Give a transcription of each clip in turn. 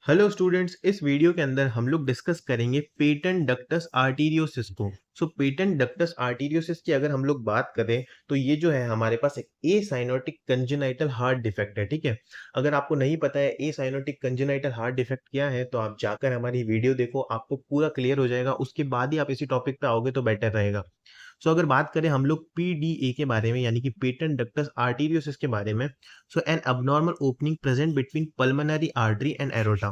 Hello students, इस video के अंदर हम लोग डिस्कस करेंगे पेटेंट डक्टस आर्टीरियोसिस को। पेटेंट डक्टस आर्टीरियोसिस की अगर हम लोग बात करें तो ये जो है हमारे पास एक ए साइनोटिक कंजेनाइटल हार्ट डिफेक्ट है। ठीक है, अगर आपको नहीं पता है ए साइनोटिक कंजेनाइटल हार्ट डिफेक्ट क्या है तो आप जाकर हमारी वीडियो देखो, आपको पूरा क्लियर हो जाएगा। उसके बाद ही आप इसी टॉपिक पे आओगे तो बेटर रहेगा। अगर बात करें हम लोग पीडीए के बारे में यानी कि पेटेंट डक्टस आर्टीरियोसिस के बारे में, an abnormal opening present between pulmonary artery and aorta.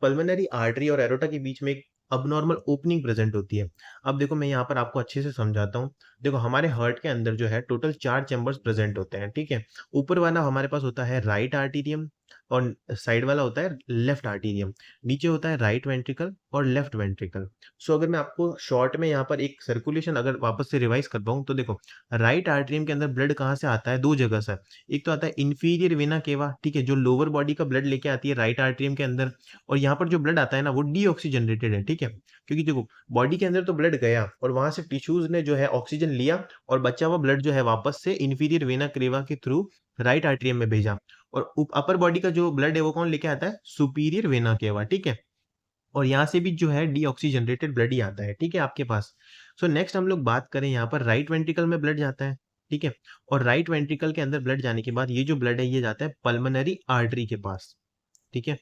Pulmonary artery और एरोटा के बीच में एक abnormal ओपनिंग प्रेजेंट होती है। अब देखो, मैं यहाँ पर आपको अच्छे से समझाता हूँ। देखो, हमारे हार्ट के अंदर जो है टोटल 4 चैम्बर्स प्रेजेंट होते हैं। ठीक है, ऊपर वाला हमारे पास होता है राइट आर्टीरियम और साइड वाला होता है लेफ्ट आर्टीरियम। नीचे होता है राइट वेंट्रिकल और लेफ्ट वेंट्रिकल। अगर मैं आपको शॉर्ट में यहाँ पर एक सर्कुलेशन अगर वापस से रिवाइज कर पाऊँ तो देखो, राइट आर्टरियम के अंदर ब्लड कहाँ से आता है? दो जगह से। एक तो आता है इंफीरियर वेना केवा, ठीक है, जो लोअर बॉडी का ब्लड लेके आती है राइट आर्टरियम के अंदर। और यहाँ पर जो ब्लड आता है ना वो डीऑक्सीजनरेटेड है। ठीक है, क्योंकि देखो, बॉडी के अंदर तो ब्लड गया और वहां से टिश्यूज ने जो है ऑक्सीजन लिया और बचा हुआ ब्लड जो है वापस से इंफीरियर वेना केवा के थ्रू राइट आर्टरियम में भेजा। और अपर बॉडी का जो ब्लड है वो कौन लेके आता है? Superior vena cava. ठीक है, और यहाँ से भी जो है डीऑक्सीजनरेटेड ब्लड ही आता है। ठीक है, आपके पास। नेक्स्ट हम लोग बात करें, यहाँ पर राइट वेंट्रिकल में ब्लड जाता है। ठीक है, और राइट वेंट्रिकल के अंदर ब्लड जाने के बाद ये जो ब्लड है ये जाता है पल्मोनरी आर्टरी के पास। ठीक है,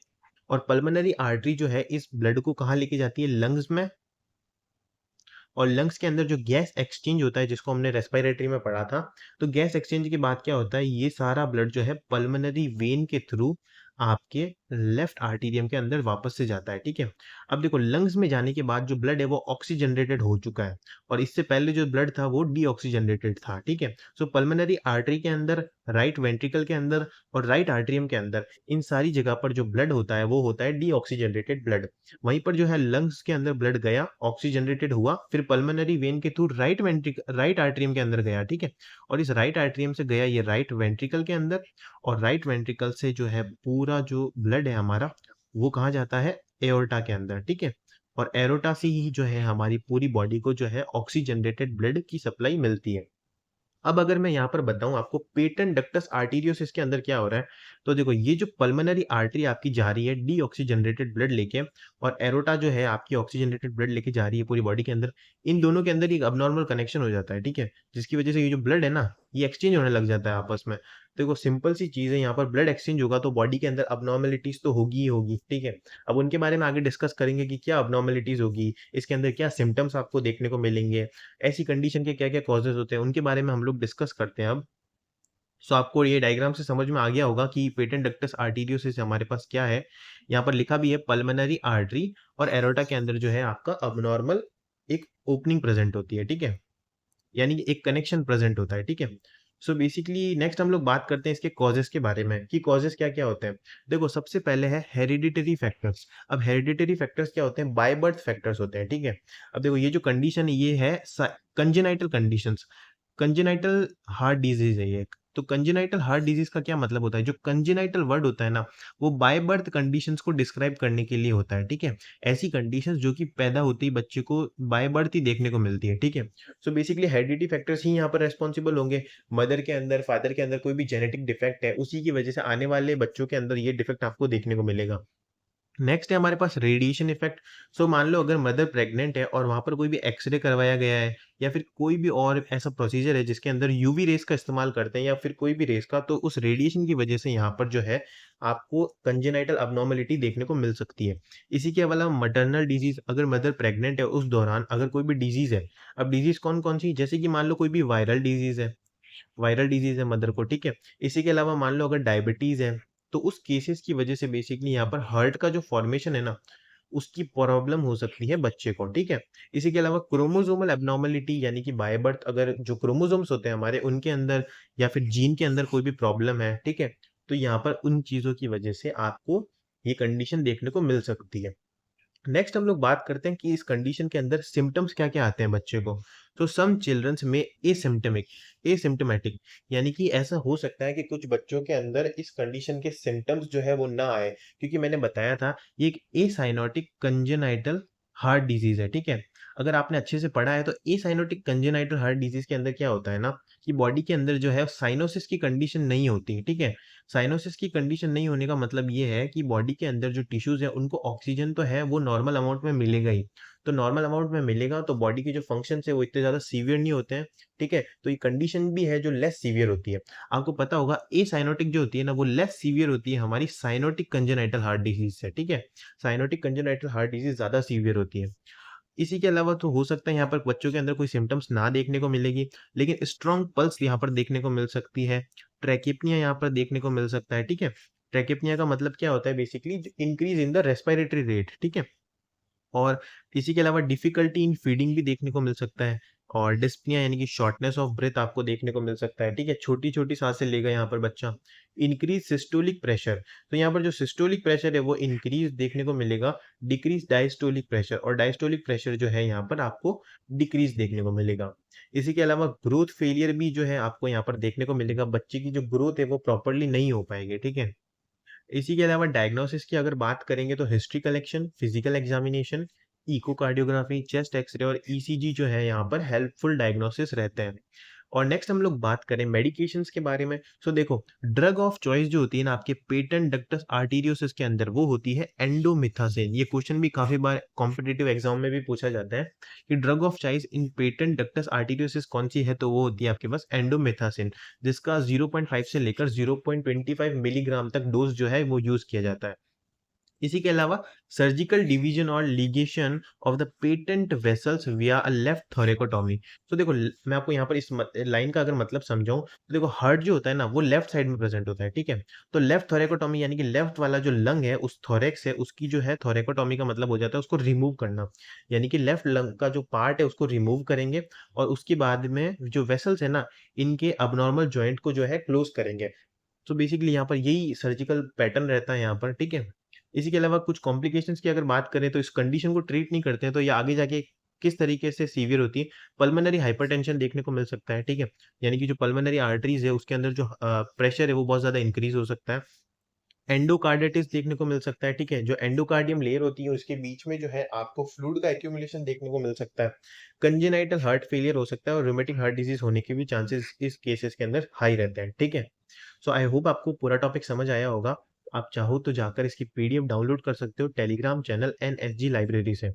और पल्मोनरी आर्टरी जो है इस ब्लड को कहाँ लेके जाती है? लंग्स में। और लंग्स के अंदर जो गैस एक्सचेंज होता है जिसको हमने रेस्पिरेटरी में पढ़ा था, तो गैस एक्सचेंज के बाद क्या होता है? ये सारा ब्लड जो है पल्मोनरी वेन के थ्रू आपके लेफ्ट आर्टीरियम के अंदर वापस से जाता है। ठीक है, अब देखो, लंग्स में जाने के बाद जो ब्लड है वो ऑक्सीजनरेटेड हो चुका है और इससे पहले जो ब्लड था वो डीऑक्सीजनरेटेड था। ठीक है, पल्मोनरी आर्टरी के अंदर, राइट वेंट्रिकल के अंदर और राइट आर्टरियम के अंदर इन सारी जगह पर जो ब्लड होता है वो होता है डीऑक्सीजनरेटेड ब्लड। वहीं पर जो है लंग्स के अंदर ब्लड गया, ऑक्सीजनरेटेड हुआ, फिर पल्मोनरी वेन के थ्रू राइट आर्टरियम के अंदर गया। ठीक है, और इस राइट आर्टरियम से गया ये राइट वेंट्रिकल के अंदर, और राइट वेंट्रिकल से जो है पूरा जो ब्लड है हमारा वो कहाँ जाता है? एओर्टा के अंदर। ठीक है, और एरोटा से ही जो है हमारी पूरी बॉडी को जो है ऑक्सीजनरेटेड ब्लड की सप्लाई मिलती है। अब अगर मैं यहाँ पर बताऊं आपको पेटेंट डक्टस आर्टीरियोसिस के अंदर क्या हो रहा है, तो देखो, ये जो पल्मोनरी आर्टरी आपकी जा रही है डीऑक्सीजनरेटेड ब्लड लेके, और एरोटा जो है आपकी ऑक्सीजनरेटेड ब्लड लेके जा रही है पूरी बॉडी के अंदर, इन दोनों के अंदर एक अबनॉर्मल कनेक्शन हो जाता है। ठीक है, जिसकी वजह से ये जो ब्लड है ना ये एक्सचेंज होने लग जाता है आपस में। देखो, सिंपल सी चीज है, यहाँ पर ब्लड एक्सचेंज होगा तो बॉडी के अंदर अबनॉर्मेलिटीज तो होगी ही होगी। ठीक है, अब उनके बारे में आगे डिस्कस करेंगे कि क्या अबनॉर्मेलिटीज होगी, इसके अंदर क्या सिम्टम्स आपको देखने को मिलेंगे, ऐसी कंडीशन के क्या क्या कॉजेज होते हैं, उनके बारे में हम लोग डिस्कस करते हैं अब। आपको ये डायग्राम से समझ में आ गया होगा कि पेटेंट डक्टस आर्टीरियोसिस हमारे पास क्या है। यहाँ पर लिखा भी है पल्मोनरी आर्टरी और एरोटा के अंदर जो है आपका अबनॉर्मल एक ओपनिंग प्रेजेंट होती है। ठीक है, यानी कि एक कनेक्शन प्रेजेंट होता है। ठीक है, बेसिकली नेक्स्ट हम लोग बात करते हैं इसके कॉजेस के बारे में कि कॉजेस क्या क्या होते हैं। देखो, सबसे पहले है हेरिडिटरी फैक्टर्स। अब हेरिडिटरी फैक्टर्स क्या होते हैं? बाय बर्थ फैक्टर्स होते हैं। ठीक है, अब देखो, ये जो कंडीशन है ये है congenital conditions. Congenital heart disease है ये। तो कंजेनाइटल हार्ट डिजीज का क्या मतलब होता है? जो कंजेनाइटल वर्ड होता है ना वो बाय बर्थ कंडीशंस को डिस्क्राइब करने के लिए होता है। ठीक है, ऐसी कंडीशंस जो कि पैदा होते ही बच्चे को बाय बर्थ ही देखने को मिलती है। ठीक है, बेसिकली हेरिडिटी फैक्टर्स ही यहाँ पर रेस्पॉन्सिबल होंगे। मदर के अंदर, फादर के अंदर कोई भी जेनेटिक डिफेक्ट है उसी की वजह से आने वाले बच्चों के अंदर ये डिफेक्ट आपको देखने को मिलेगा। नेक्स्ट है हमारे पास रेडिएशन इफेक्ट। मान लो अगर मदर प्रेग्नेंट है और वहां पर कोई भी एक्सरे करवाया गया है या फिर कोई भी और ऐसा प्रोसीजर है जिसके अंदर यूवी रेस का इस्तेमाल करते हैं या फिर कोई भी रेस का, तो उस रेडिएशन की वजह से यहाँ पर जो है आपको कंजेनाइटल अबनॉर्मेलिटी देखने को मिल सकती है। इसी के अलावा मटरनल डिजीज, अगर मदर प्रेग्नेंट है उस दौरान अगर कोई भी डिजीज है, अब डिजीज कौन कौन सी, जैसे कि मान लो कोई भी वायरल डिजीज है मदर को। ठीक है, इसी के अलावा मान लो अगर डायबिटीज है, तो उस केसेस की वजह से बेसिकली यहाँ पर हार्ट का जो फॉर्मेशन है ना उसकी प्रॉब्लम हो सकती है बच्चे को। ठीक है, इसी के अलावा क्रोमोसोमल एबनॉर्मलिटी यानी कि बाय बर्थ अगर जो क्रोमोसोम्स होते हैं हमारे उनके अंदर या फिर जीन के अंदर कोई भी प्रॉब्लम है, ठीक है, तो यहाँ पर उन चीजों की वजह से आपको ये कंडीशन देखने को मिल सकती है। नेक्स्ट हम लोग बात करते हैं कि इस कंडीशन के अंदर सिम्टम्स क्या क्या आते हैं बच्चे को। सम चिल्ड्रंस में एसिम्टमेटिक, यानी कि ऐसा हो सकता है कि कुछ बच्चों के अंदर इस कंडीशन के सिम्टम्स जो है वो ना आए, क्योंकि मैंने बताया था ये एक एसाइनोटिक कंजेनाइटल हार्ट डिजीज है। ठीक है, अगर आपने अच्छे से पढ़ा है तो एसाइनोटिक कंजेनाइटल हार्ट डिजीज के अंदर क्या होता है ना कि बॉडी के अंदर जो है साइनोसिस की कंडीशन नहीं होती, ठीक है। साइनोसिस की कंडीशन नहीं होने का मतलब ये है कि बॉडी के अंदर जो टिश्यूज है उनको ऑक्सीजन तो है वो नॉर्मल अमाउंट में मिलेगा ही। तो नॉर्मल अमाउंट में मिलेगा तो बॉडी के जो फंक्शन है वो इतने ज्यादा सीवियर नहीं होते हैं, ठीक है। तो ये कंडीशन भी है जो लेस सीवियर होती है। आपको पता होगा ए साइनोटिक जो होती है ना वो लेस सीवियर होती है हमारी साइनोटिक कंजेनाइटल हार्ट डिजीज से, ठीक है। साइनोटिक कंजेनाइटल हार्ट डिजीज ज्यादा सीवियर होती है। इसी के अलावा तो हो सकता है यहाँ पर बच्चों के अंदर कोई सिम्टम्स ना देखने को मिलेगी, लेकिन स्ट्रॉन्ग पल्स यहाँ पर देखने को मिल सकती है। ट्रैकिपनिया यहाँ पर देखने को मिल सकता है, ठीक है। ट्रैकिपनिया का मतलब क्या होता है, basically increase in the respiratory rate, ठीक है। और इसी के अलावा डिफिकल्टी इन फीडिंग भी देखने को मिल सकता है। और डिस्पनिया यानी कि शॉर्टनेस ऑफ ब्रेथ आपको देखने को मिल सकता है, ठीक है। छोटी छोटी सांसें लेगा यहाँ पर बच्चा। इंक्रीज सिस्टोलिक प्रेशर, तो यहाँ पर जो सिस्टोलिक प्रेशर है वो इंक्रीज देखने को मिलेगा। डिक्रीज डायस्टोलिक प्रेशर, और डायस्टोलिक प्रेशर जो है यहाँ पर आपको डिक्रीज देखने को मिलेगा। इसी के अलावा ग्रोथ फेलियर भी जो है आपको यहाँ पर देखने को मिलेगा, बच्चे की जो ग्रोथ है वो प्रॉपरली नहीं हो पाएगी, ठीक है। इसी के अलावा डायग्नोसिस की अगर बात करेंगे तो history collection, physical examination, echocardiography, chest x ray और ईसीजी जो है यहाँ पर हेल्पफुल डायग्नोसिस रहते हैं। और नेक्स्ट हम लोग बात करें मेडिकेशंस के बारे में। सो देखो, ड्रग ऑफ चॉइस जो होती है ना आपके पेटेंट डक्टस आर्टीरियोसिस के अंदर वो होती है एंडोमिथासिन। ये क्वेश्चन भी काफी बार कॉम्पिटिटिव एग्जाम में भी पूछा जाता है कि drug of choice in patent ductus arteriosus कौन सी है, तो वो होती है आपके पास एंडोमिथासिन, जिसका 0.5 से लेकर 0.25 मिलीग्राम तक डोज जो है वो यूज किया जाता है। इसी के अलावा सर्जिकल डिवीजन और ligation of the patent vessels विया अ लेफ्ट थोरेकोटॉमी। तो देखो मैं आपको यहाँ पर इस लाइन का अगर मतलब समझाऊं तो देखो, हार्ट जो होता है ना वो लेफ्ट साइड में प्रेजेंट होता है, ठीक है। तो लेफ्ट थोरेकोटॉमी यानी कि लेफ्ट वाला जो लंग है उस थोरेक्स है उसकी जो है थोरेकोटॉमी का मतलब हो जाता है उसको रिमूव करना। यानी कि लेफ्ट लंग का जो पार्ट है उसको रिमूव करेंगे और उसके बाद में जो वेसल्स है ना इनके अबनॉर्मल जॉइंट को जो है क्लोज करेंगे। तो बेसिकली यहाँ पर यही सर्जिकल पैटर्न रहता है यहाँ पर, ठीक है। इसी के अलावा कुछ कॉम्प्लिकेशंस की अगर बात करें तो इस कंडीशन को ट्रीट नहीं करते हैं तो ये आगे जाके किस तरीके से सीवियर होती है। पल्मोनरी हाइपरटेंशन देखने को मिल सकता है, ठीक है। यानी कि जो पल्मोनरी आर्टरीज है उसके अंदर जो प्रेशर है वो बहुत ज्यादा इंक्रीज हो सकता है। एंडोकार्डिटिस देखने को मिल सकता है, ठीक है। जो एंडोकार्डियम लेयर होती है उसके बीच में जो है आपको फ्लूइड का एक्यूमुलेशन देखने को मिल सकता है। कंजेनाइटल हार्ट फेलियर हो सकता है और रूमेटिक हार्ट डिजीज होने के भी चांसेस इस केसेस के अंदर हाई रहते हैं, ठीक है। सो आई होप आपको पूरा टॉपिक समझ आया होगा। आप चाहो तो जाकर इसकी पीडीएफ डाउनलोड कर सकते हो टेलीग्राम चैनल एनएसजी लाइब्रेरी से।